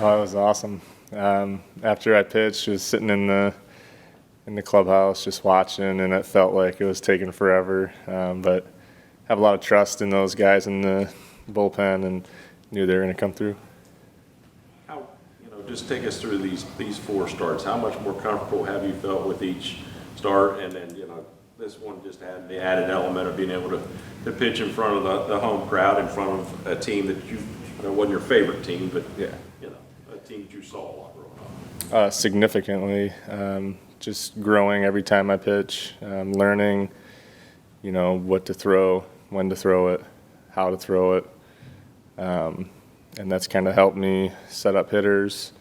Oh, it was awesome. After I pitched, I was sitting in the clubhouse just watching, and it felt like it was taking forever. But have a lot of trust in those guys in the bullpen, and knew they were going to come through. How, just take us through these four starts. How much more comfortable have you felt with each start? And then, this one just had the added element of being able to pitch in front of the home crowd, in front of a team that wasn't your favorite team, but Yeah. a team that you saw a lot growing up. Significantly. Just growing every time I pitch, learning, what to throw, when to throw it, how to throw it. And that's kind of helped me set up hitters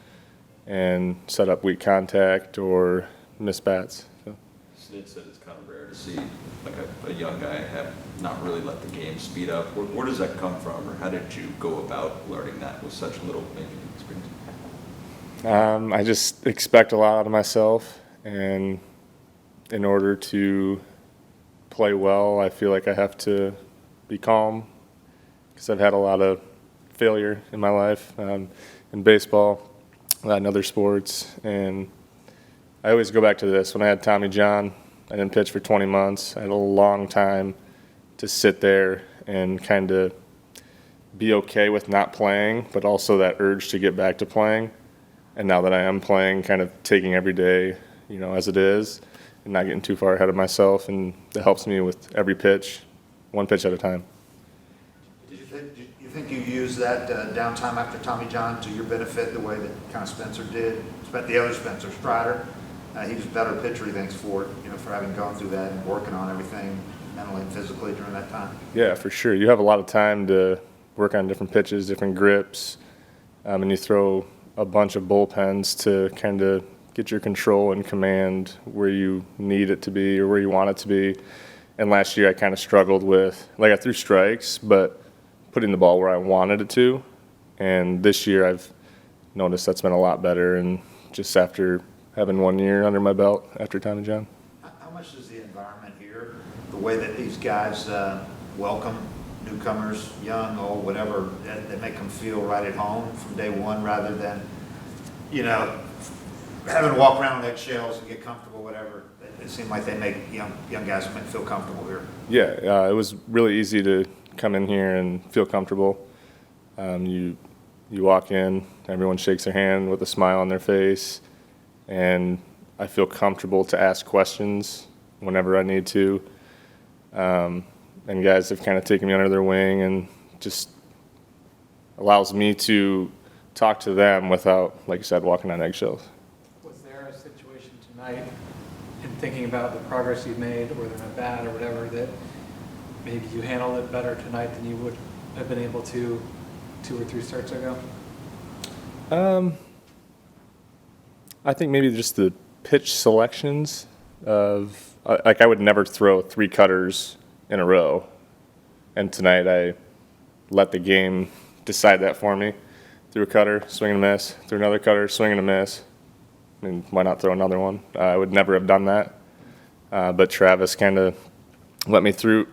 and set up weak contact or miss bats. So. Snit said it's kind of rare to see like a young guy have not really let the game speed up. Where does that come from, or how did you go about learning that with such little major league experience? I just expect a lot out of myself, and in order to play well, I feel like I have to be calm, because I've had a lot of failure in my life, in baseball, in other sports, and I always go back to this. When I had Tommy John, I didn't pitch for 20 months. I had a long time to sit there and kind of be okay with not playing, but also that urge to get back to playing. And now that I am playing, kind of taking every day, as it is, and not getting too far ahead of myself, and it helps me with every pitch, one pitch at a time. Do you think you use that downtime after Tommy John to your benefit, the way that kind of Spencer did? The other Spencer, Strider, he was a better pitcher, he thinks, for having gone through that and working on everything mentally and physically during that time. Yeah, for sure. You have a lot of time to work on different pitches, different grips, and you throw a bunch of bullpens to kind of get your control and command where you need it to be or where you want it to be. And last year I kind of struggled with, I threw strikes, but putting the ball where I wanted it to. And this year I've noticed that's been a lot better, and just after having 1 year under my belt after Tommy John. How much does the environment here, the way that these guys welcome newcomers, young, old, whatever, that make them feel right at home from day one, rather than, having to walk around on eggshells and get comfortable, whatever? It seemed like they make young guys feel comfortable here. Yeah, it was really easy to come in here and feel comfortable. You walk in, everyone shakes their hand with a smile on their face, and I feel comfortable to ask questions whenever I need to. And guys have kind of taken me under their wing, and just allows me to talk to them without, like you said, walking on eggshells. Was there a situation tonight, in thinking about the progress you've made, or the at-bat or whatever, that maybe you handled it better tonight than you would have been able to 2 or 3 starts ago? I think maybe just the pitch selections of, I would never throw 3 cutters in a row. And tonight I let the game decide that for me. Threw a cutter, swing and a miss. Threw another cutter, swing and a miss. I mean, why not throw another one? I would never have done that. But Travis kind of went through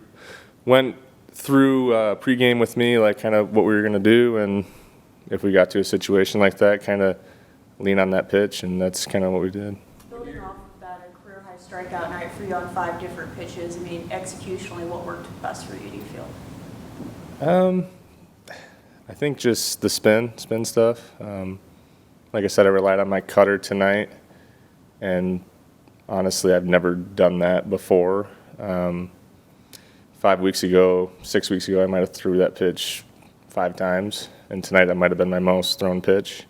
pregame with me, kind of what we were going to do. And if we got to a situation like that, kind of lean on that pitch, and that's kind of what we did. Building off of that, a career-high strikeout night for you on 5 different pitches. I mean, executionally, what worked best for you, do you feel? I think just the spin stuff. Like I said, I relied on my cutter tonight, and honestly, I've never done that before. 5 weeks ago, 6 weeks ago, I might have threw that pitch 5 times, and tonight that might have been my most thrown pitch.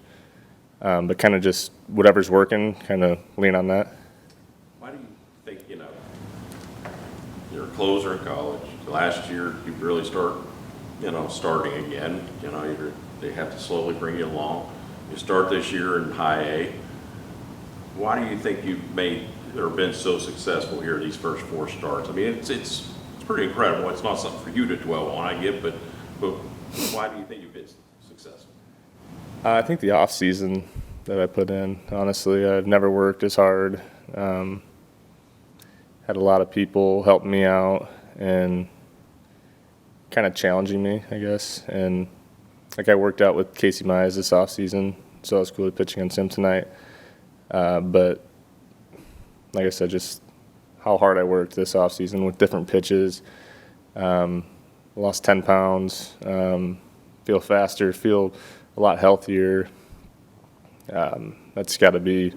But kind of just whatever's working, kind of lean on that. Why do you think, you're a closer in college? Last year, you really starting again. They have to slowly bring you along. You start this year in high A. Why do you think you've made or been so successful here these first 4 starts? I mean, it's pretty incredible. It's not something for you to dwell on, I get, but why do you think you've been successful? I think the off season that I put in. Honestly, I've never worked as hard. Had a lot of people help me out and kind of challenging me, I guess. And I worked out with Casey Mize this off season, so it was cool to pitch against him tonight. But like I said, just how hard I worked this offseason with different pitches. Lost 10 pounds, feel faster, feel a lot healthier. That's got to be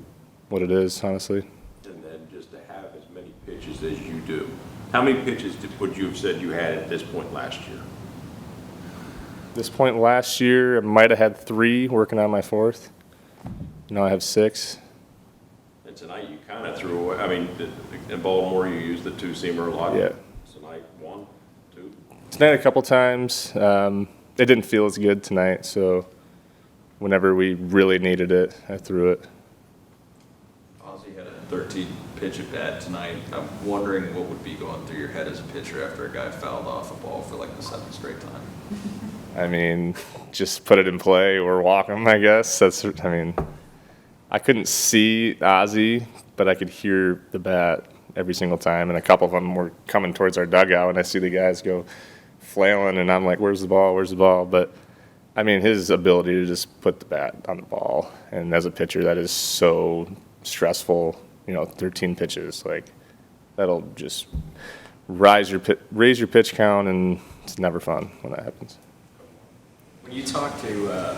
what it is, honestly. And then just to have as many pitches as you do. How many pitches would you have said you had at this point last year? This point last year, I might have had 3 working on my 4th. Now I have 6. And tonight you kind of threw away, I mean, in Baltimore you used the two-seamer a lot. Yeah. Tonight, 1, 2. Tonight a couple times. It didn't feel as good tonight, so whenever we really needed it, I threw it. Ozzie had a 13-pitch at bat tonight. I'm wondering what would be going through your head as a pitcher after a guy fouled off a ball for like the 7th straight time. I mean, just put it in play or walk him, I guess. I couldn't see Ozzie, but I could hear the bat every single time, and a couple of them were coming towards our dugout, and I see the guys go flailing, and I'm like, where's the ball, where's the ball? But, I mean, his ability to just put the bat on the ball, and as a pitcher, that is so stressful, 13 pitches. Like, that'll just raise your pitch count, and it's never fun when that happens. When you talk to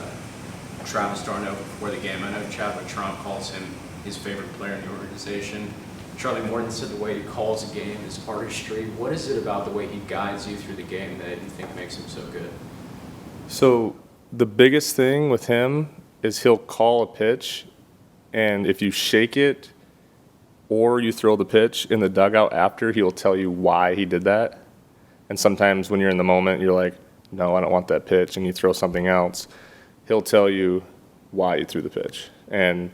Travis Darno before the game, I know Chadwick Trump calls him his favorite player in the organization. Charlie Morton said the way he calls a game is artistry. What is it about the way he guides you through the game that you think makes him so good? So the biggest thing with him is he'll call a pitch, and if you shake it or you throw the pitch in the dugout after, he'll tell you why he did that. And sometimes when you're in the moment, you're like, no, I don't want that pitch, and you throw something else. He'll tell you why you threw the pitch. And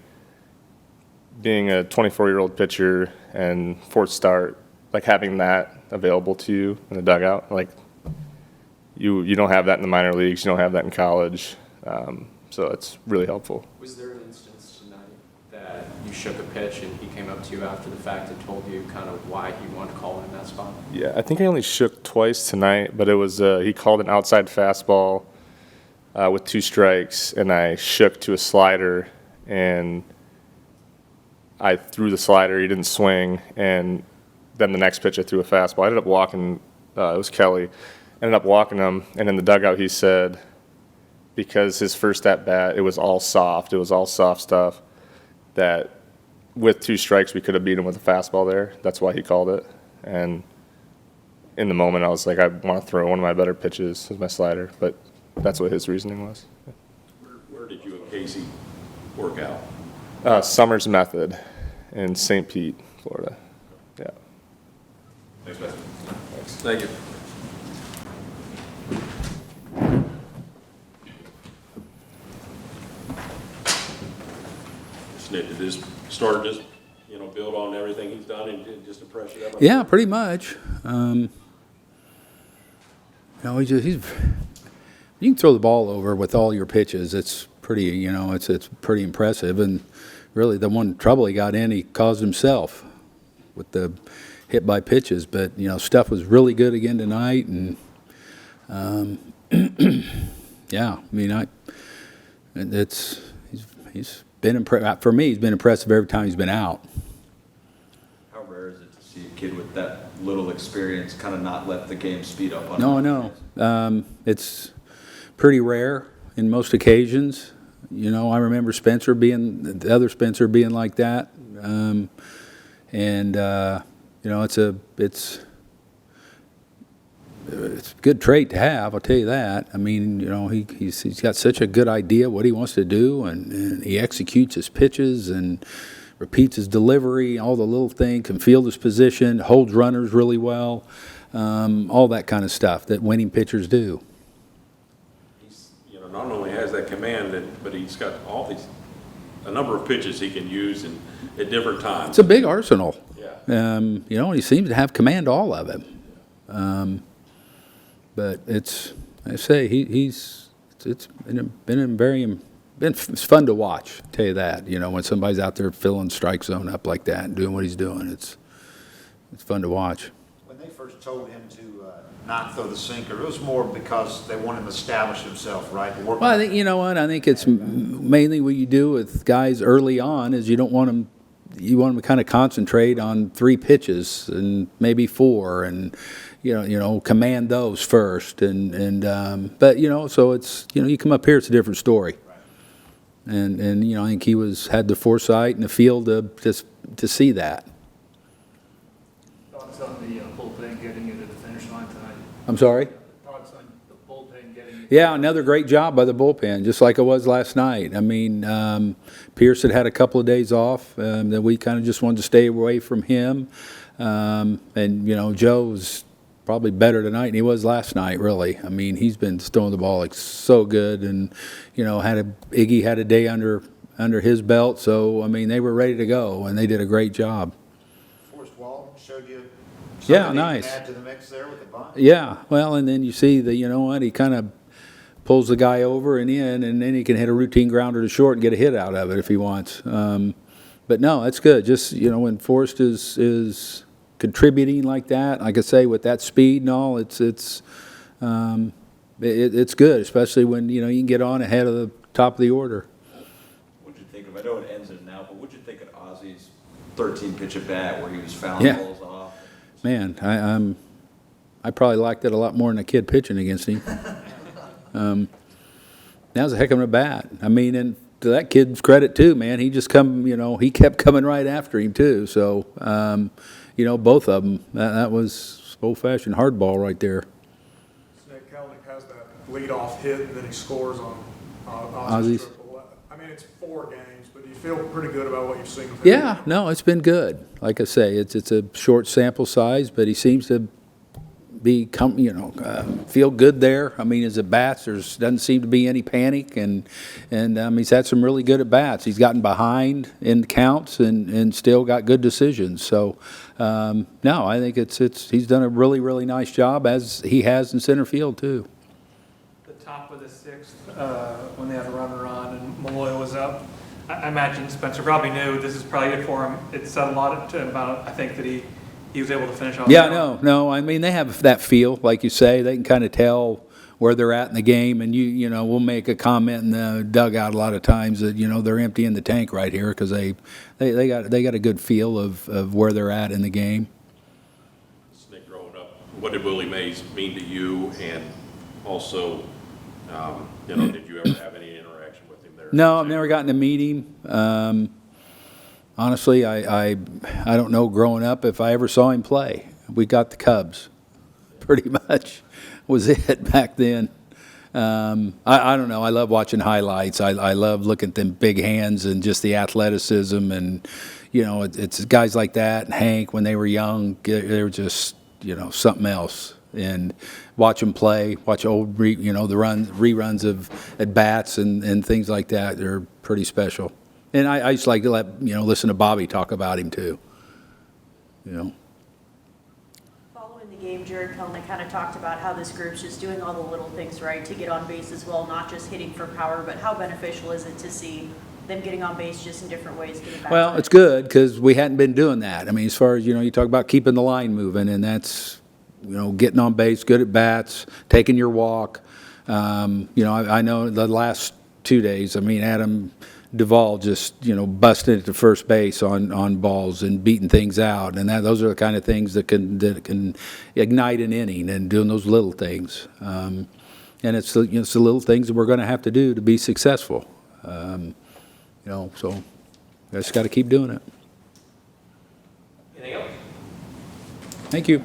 being a 24-year-old pitcher and 4th start, like having that available to you in the dugout, like you don't have that in the minor leagues, you don't have that in college, so it's really helpful. Was there an instance tonight that you shook a pitch and he came up to you after the fact and told you kind of why he wanted to call in that spot? Yeah, I think I only shook twice tonight, but it was he called an outside fastball with 2 strikes, and I shook to a slider, and I threw the slider. He didn't swing, and then the next pitch I threw a fastball. I ended up walking. It was Kelly. Ended up walking him, and in the dugout he said, because his first at bat, it was all soft. It was all soft stuff. That with 2 strikes we could have beat him with a fastball there. That's why he called it. And in the moment, I was like, I want to throw one of my better pitches as my slider, but that's what his reasoning was. Where did you and Casey work out? Summers Method in St. Pete, Florida. Yeah. Thanks, man. Thank you. Snit, did this start just, build on everything he's done and just to pressure that? Yeah, pretty much. You can throw the ball over with all your pitches. It's pretty, it's pretty impressive. And really, the one trouble he got in, he caused himself with the hit by pitches. But stuff was really good again tonight, and yeah, I mean, he's been impressive. For me, he's been impressive every time he's been out. How rare is it to see a kid with that little experience kind of not let the game speed up on No, him? no. It's pretty rare in most occasions. I remember the other Spencer being like that. It's a good trait to have, I'll tell you that. I mean, he's got such a good idea what he wants to do, and he executes his pitches and repeats his delivery, all the little things, can field his position, holds runners really well, all that kind of stuff that winning pitchers do. He's, not only has that command, but he's got a number of pitches he can use at different times. It's a big arsenal. Yeah. He seems to have command all of it. But it's fun to watch, I'll tell you that. When somebody's out there filling strike zone up like that and doing what he's doing, it's fun to watch. When they first told him not throw the sinker? It was more because they want him to establish himself, right? To work Well, I on- think, you know what, I think it's mainly what you do with guys early on is you don't want them, you want them to kind of concentrate on 3 pitches and maybe 4 and, you know, command those first. But, you know, so it's, you know, you come up here, it's a different story. And you know, I think he had the foresight and the feel to see that. Thoughts on the bullpen getting you to the finish line tonight? I'm sorry? Thoughts on the bullpen getting you? Yeah, another great job by the bullpen, just like it was last night. I mean, Pierce had a couple of days off that we kind of just wanted to stay away from him. And, you know, Joe's probably better tonight than he was last night, really. I mean, he's been throwing the ball like so good, and, you know, Iggy had a day under his belt. So, I mean, they were ready to go, and they did a great job. Forrest Walton showed you Yeah, something he nice. can add to the mix there with the bunt? Yeah, well, and then you see that, you know what, he kind of pulls the guy over and in, and then he can hit a routine grounder to short and get a hit out of it if he wants. But no, that's good. Just, you know, when Forrest is contributing like that, like I say, with that speed and all, it's good, especially when, you know, you can get on ahead of the top of the order. What'd you think of, I know it ends it now, but what'd you think of Ozzy's 13-pitch at bat where he was fouling balls off? Man, I probably liked it a lot more than a kid pitching against him. That was a heck of a bat. I mean, and to that kid's credit too, man, he kept coming right after him too. So, you know, both of them, that was old-fashioned hardball right there. Snake Kelnick has that leadoff hit, and then he scores on Ozzy's. Ozzy's triple. I mean, it's 4 games, but do you feel pretty good about what you've seen of him? Yeah, no, it's been good. Like I say, it's a short sample size, but he seems to feel good there. I mean, his at bats, doesn't seem to be any panic, and he's had some really good at bats. He's gotten behind in counts and still got good decisions. So, no, I think he's done a really, really nice job, as he has in center field too. The top of the 6th, when they had a runner on and Malloy was up, I imagine Spencer probably knew this is probably it for him. It said a lot to him about, I think, that he was able to finish off. Yeah, no. I mean, they have that feel, like you say. They can kind of tell where they're at in the game, and you know, we'll make a comment in the dugout a lot of times that, you know, they're emptying the tank right here because they got a good feel of where they're at in the game. Nick, growing up, what did Willie Mays mean to you? And also, you know, did you ever have any interaction with him there? No, I've never gotten to meet him. Honestly, I don't know growing up if I ever saw him play. We got the Cubs, pretty much was it back then. I don't know. I love watching highlights. I love looking at them big hands and just the athleticism, and, you know, it's guys like that and Hank when they were young, they were just, you know, something else. And watch them play, watch old, the reruns of at bats and things like that. They're pretty special. And I just like to listen to Bobby talk about him too. You know. Following the game, Jared Kelnick kind of talked about how this group's just doing all the little things right to get on base as well, not just hitting for power, but how beneficial is it to see them getting on base just in different ways? Well, it's good because we hadn't been doing that. I mean, as far as, you talk about keeping the line moving, and that's, getting on base, good at bats, taking your walk. I know the last 2 days, I mean, Adam Duvall just, busted it to first base on balls and beating things out. And those are the kind of things that can ignite an inning, and doing those little things. And it's the little things that we're going to have to do to be successful. So I just got to keep doing it. Anything else? Thank you.